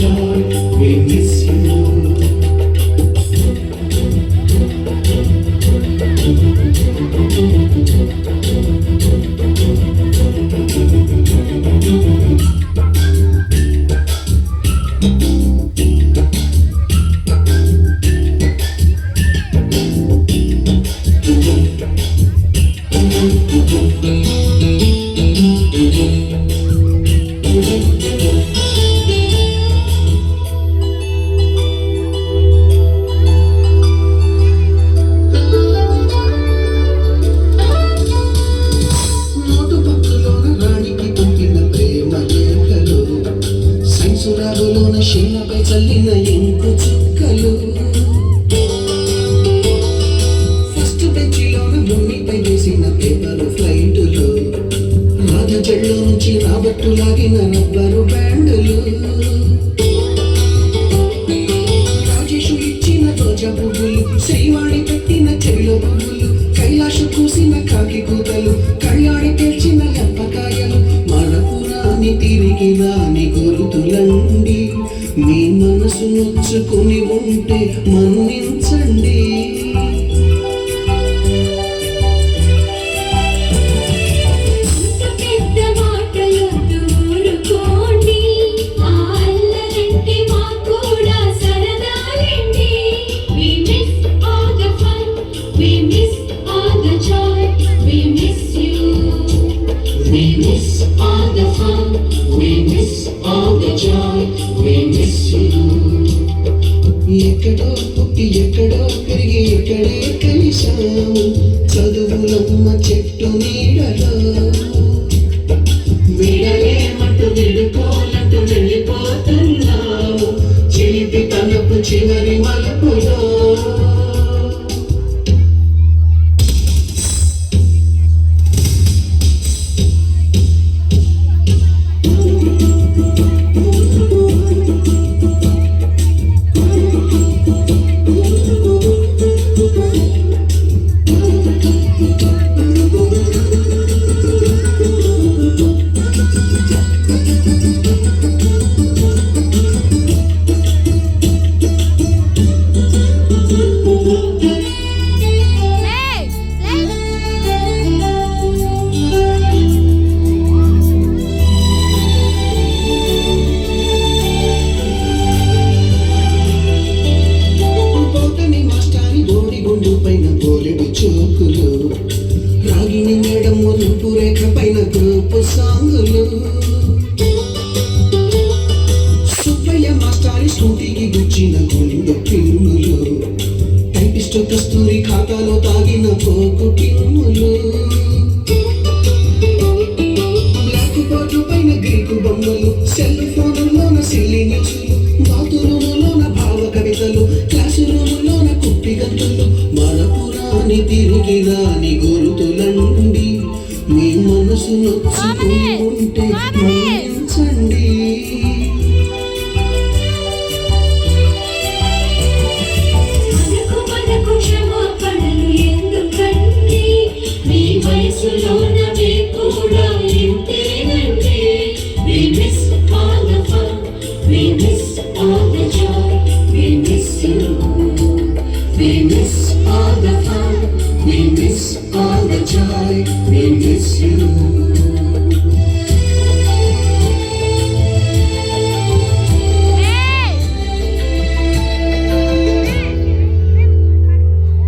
joy, we miss you. సురాబులోన శీలపై చల్లిన ink చుక్కలు first బెంచిలోన భూమిపై వేసిన పేపరు ఫ్లైటులు రాధ జడ్లో నుంచి రాబట్టు లాగిన రబ్బరు బ్యాండులు రాజేషు ఇచ్చిన రోజా పువ్వులు శ్రీవాణి పెట్టిన చెవిలో పువ్వులు కైలాషు కూసిన కాకి కూతలు కళ్యాణి తెల్చిన లెప్పకాయలు మరపురాని తిరిగి రాని గురుతులండి మీ మనసు నొచ్చుకుని ఉంటే మన్నించండి We miss all the fun, we miss all the joy, we miss you. ఎక్కడో పుట్టి ఎక్కడో పెరిగి ఎక్కడే కలిశాము చదువులమ్మ చెట్టు నీడలో విడలేమంటూ విడుకోలంటూ వెళ్ళిపోతున్నాము చిలిపి తనపు చివరి మలుపులో. చూపులు రాగిని మేడం ములుపు రేఖ పైన గ్రూపు సాంగులు సుబ్బయ్య మాస్టారి స్కూటీకి గుచ్చిన గుండు పిన్నులు టైపిస్టు కస్తూరి ఖాతాలో తాగిన పోకు టిన్నులు బ్లాక్ బోర్డు పైన గ్రీకు బొమ్మలు సెల్ ఫోన్లోన సిల్లి న్యూస్లు బాతురూములోన భావ కవితలు క్లాసు రూములోన కుప్పి గంతులు మరపురాని తిరిగి రాని గురుతులండి మీ మనసు నొచ్చుకుని ఉంటే